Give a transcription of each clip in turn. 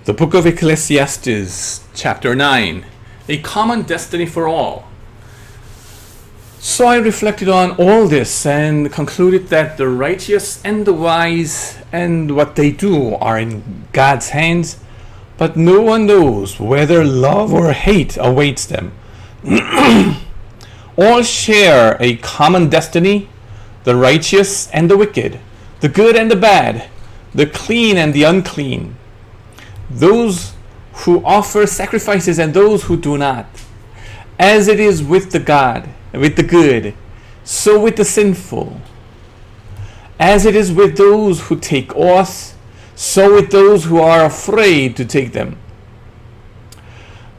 The book of Ecclesiastes, chapter 9, a common destiny for all. So I reflected on all this and concluded that the righteous and the wise and what they do are in God's hands, but no one knows whether love or hate awaits them. All share a common destiny, the righteous and the wicked, the good and the bad, the clean and the unclean, those who offer sacrifices and those who do not. As it is with the good, so with the sinful. As it is with those who take oaths, so with those who are afraid to take them.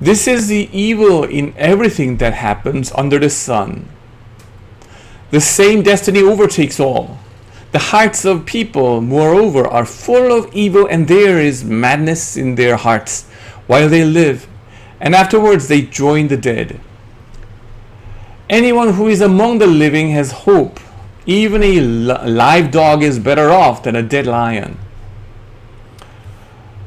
This is the evil in everything that happens under the sun. The same destiny overtakes all. The hearts of people, moreover, are full of evil, and there is madness in their hearts while they live, and afterwards they join the dead. Anyone who is among the living has hope. Even a live dog is better off than a dead lion.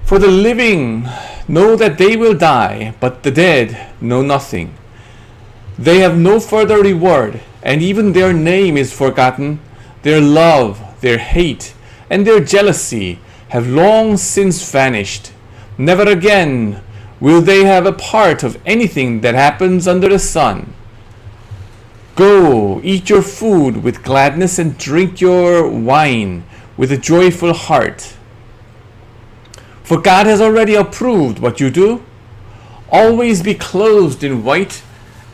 For the living know that they will die, but the dead know nothing. They have no further reward, and even their name is forgotten. Their love, their hate, and their jealousy have long since vanished. Never again will they have a part of anything that happens under the sun. Go, eat your food with gladness and drink your wine with a joyful heart. For God has already approved what you do. Always be clothed in white,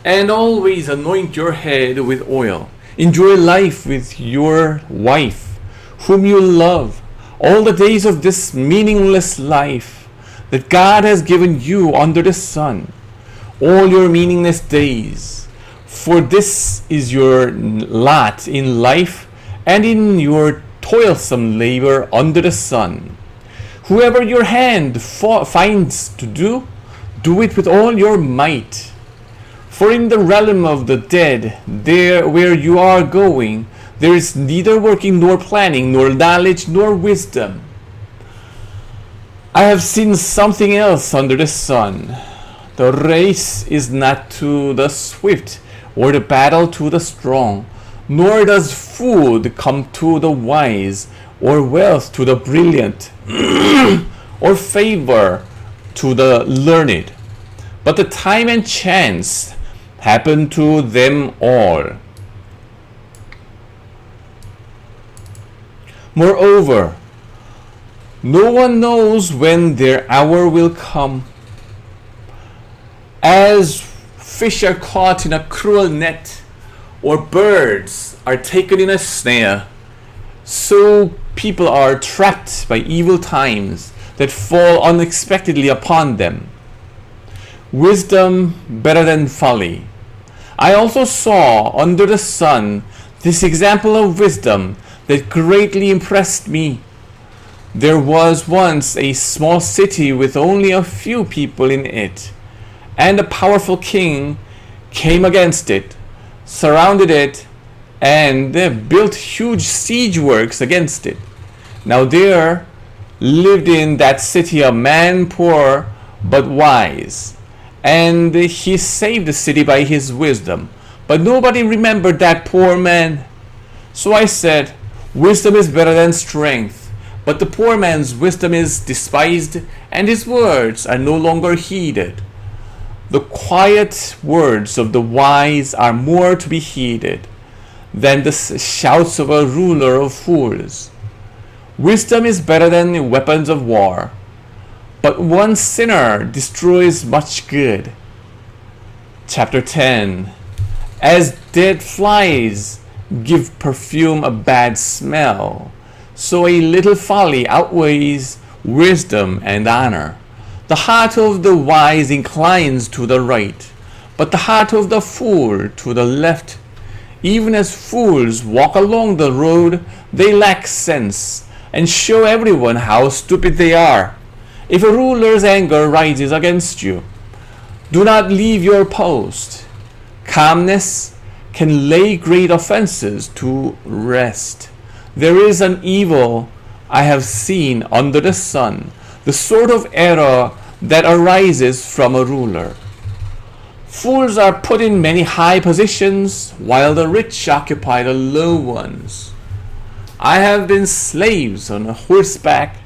and always anoint your head with oil. Enjoy life with your wife, whom you love, all the days of this meaningless life that God has given you under the sun, all your meaningless days. For this is your lot in life and in your toilsome labor under the sun. Whoever your hand finds to do, do it with all your might. For in the realm of the dead, there where you are going, there is neither working nor planning, nor knowledge nor wisdom. I have seen something else under the sun. The race is not to the swift, or the battle to the strong, nor does food come to the wise, or wealth to the brilliant, or favor to the learned. But the time and chance happen to them all. Moreover, no one knows when their hour will come. As fish are caught in a cruel net, or birds are taken in a snare, so people are trapped by evil times that fall unexpectedly upon them. Wisdom better than folly. I also saw under the sun this example of wisdom that greatly impressed me. There was once a small city with only a few people in it, and a powerful king came against it, surrounded it, and built huge siege works against it. Now there lived in that city a man poor but wise, and he saved the city by his wisdom. But nobody remembered that poor man. So I said, wisdom is better than strength, but the poor man's wisdom is despised, and his words are no longer heeded. The quiet words of the wise are more to be heeded than the shouts of a ruler of fools. Wisdom is better than weapons of war, but one sinner destroys much good. Chapter 10. As dead flies give perfume a bad smell, so a little folly outweighs wisdom and honor. The heart of the wise inclines to the right, but the heart of the fool to the left. Even as fools walk along the road, they lack sense, and show everyone how stupid they are. If a ruler's anger rises against you, do not leave your post. Calmness can lay great offenses to rest. There is an evil I have seen under the sun, the sort of error that arises from a ruler. Fools are put in many high positions, while the rich occupy the low ones. I have been slaves on a horseback,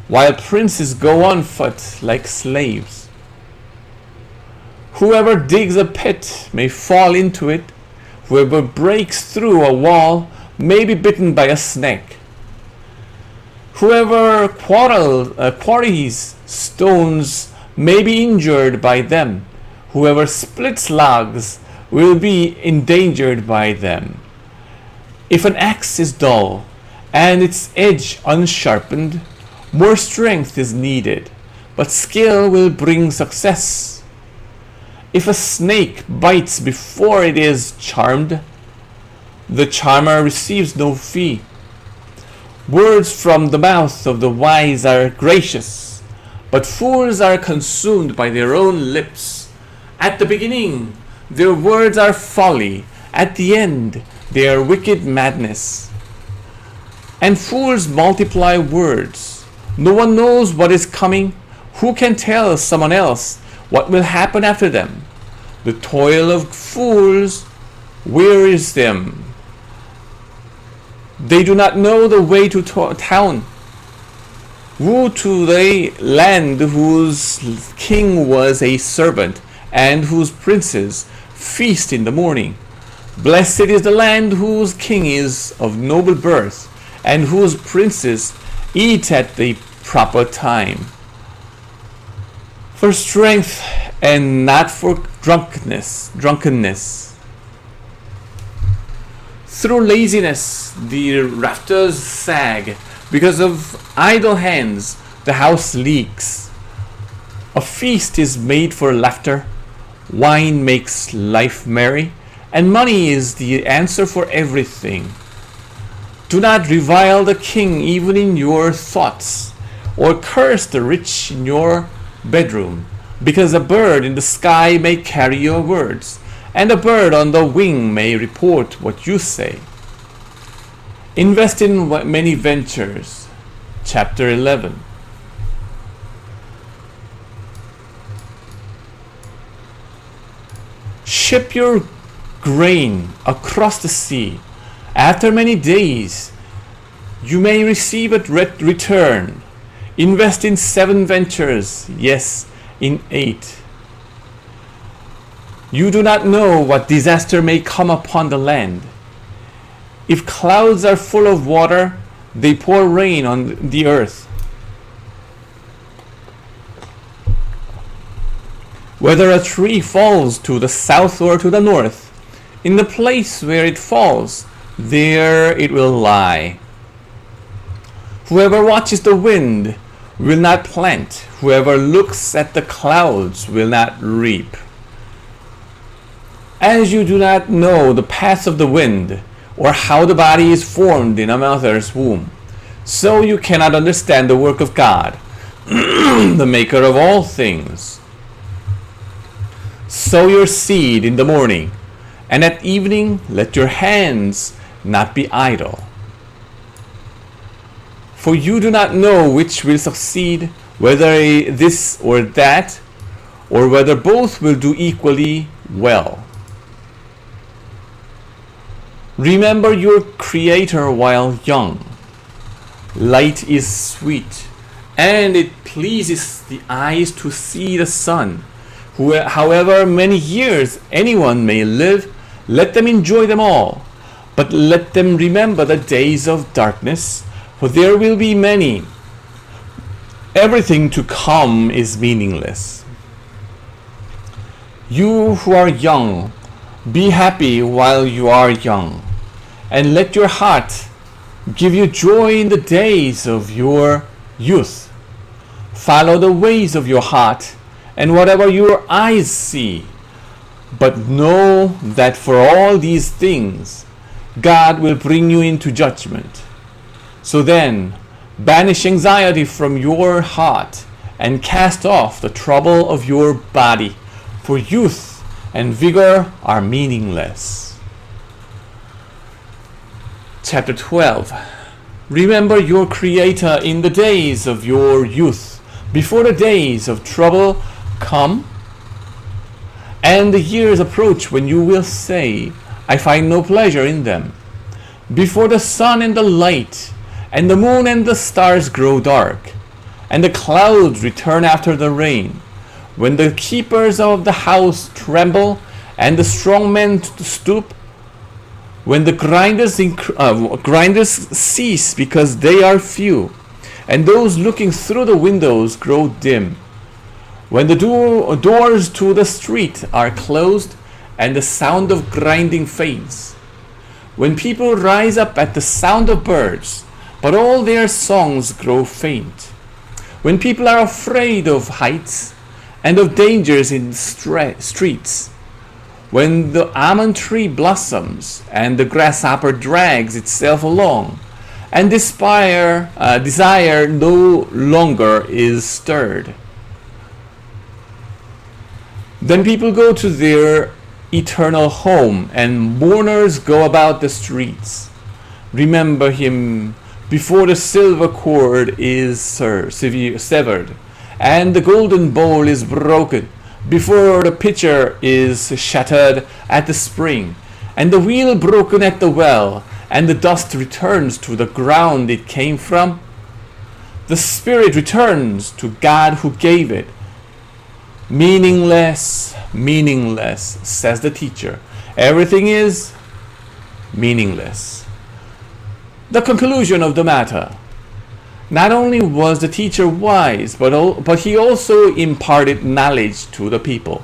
while princes go on foot like slaves. Whoever digs a pit may fall into it. Whoever breaks through a wall may be bitten by a snake. Whoever quarries stones may be injured by them. Whoever splits logs will be endangered by them. If an axe is dull and its edge unsharpened, more strength is needed, but skill will bring success. If a snake bites before it is charmed, the charmer receives no fee. Words from the mouth of the wise are gracious, but fools are consumed by their own lips. At the beginning, their words are folly. At the end, they are wicked madness. And fools multiply words. No one knows what is coming. Who can tell someone else what will happen after them? The toil of fools wearies them. They do not know the way to town. Woe to the land whose king was a servant, and whose princes feast in the morning. Blessed is the land whose king is of noble birth, and whose princes eat at the proper time. For strength and not for drunkenness. Through laziness the rafters sag. Because of idle hands the house leaks. A feast is made for laughter. Wine makes life merry, and money is the answer for everything. Do not revile the king even in your thoughts, or curse the rich in your bedroom, because a bird in the sky may carry your words, and a bird on the wing may report what you say. Invest in many ventures. Chapter 11. Ship your grain across the sea. After many days, you may receive a return. Invest in 7 ventures, yes, in 8. You do not know what disaster may come upon the land. If clouds are full of water, they pour rain on the earth. Whether a tree falls to the south or to the north, in the place where it falls, there it will lie. Whoever watches the wind will not plant. Whoever looks at the clouds will not reap. As you do not know the path of the wind, or how the body is formed in a mother's womb, so you cannot understand the work of God, the maker of all things. Sow your seed in the morning, and at evening let your hands not be idle. For you do not know which will succeed, whether this or that, or whether both will do equally well. Remember your Creator while young. Light is sweet, and it pleases the eyes to see the sun. However many years anyone may live, let them enjoy them all. But let them remember the days of darkness, for there will be many. Everything to come is meaningless. You who are young, be happy while you are young, and let your heart give you joy in the days of your youth. Follow the ways of your heart, and whatever your eyes see. But know that for all these things, God will bring you into judgment. So then, banish anxiety from your heart, and cast off the trouble of your body, for youth and vigor are meaningless. Chapter 12. Remember your Creator in the days of your youth, before the days of trouble come, and the years approach when you will say, I find no pleasure in them. Before the sun and the light, and the moon and the stars grow dark, and the clouds return after the rain, when the keepers of the house tremble, and the strong men stoop, when the grinders cease because they are few, and those looking through the windows grow dim, when the doors to the street are closed, and the sound of grinding fades, when people rise up at the sound of birds, but all their songs grow faint, when people are afraid of heights and of dangers in streets, when the almond tree blossoms and the grasshopper drags itself along, and desire no longer is stirred. Then people go to their eternal home, and mourners go about the streets. Remember him before the silver cord is severed, and the golden bowl is broken, before the pitcher is shattered at the spring, and the wheel broken at the well, and the dust returns to the ground it came from. The spirit returns to God who gave it. Meaningless, meaningless, says the teacher. Everything is meaningless. The conclusion of the matter. Not only was the teacher wise, but he also imparted knowledge to the people.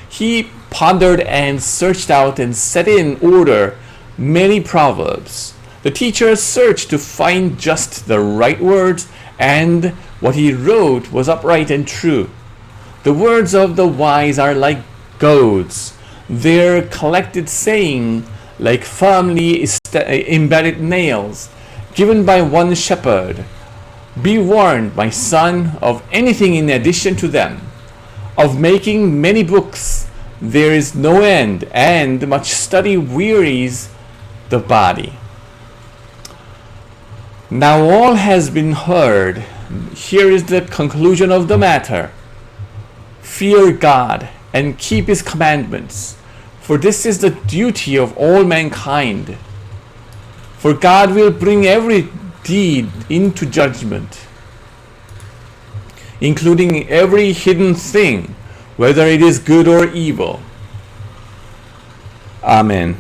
He pondered and searched out and set in order many proverbs. The teacher searched to find just the right words, and what he wrote was upright and true. The words of the wise are like goads, their collected saying like firmly embedded nails, given by one shepherd. Be warned, my son, of anything in addition to them. Of making many books there is no end, and much study wearies the body. Now all has been heard. Here is the conclusion of the matter. Fear God and keep his commandments, for this is the duty of all mankind. For God will bring every deed into judgment, including every hidden thing, whether it is good or evil. Amen.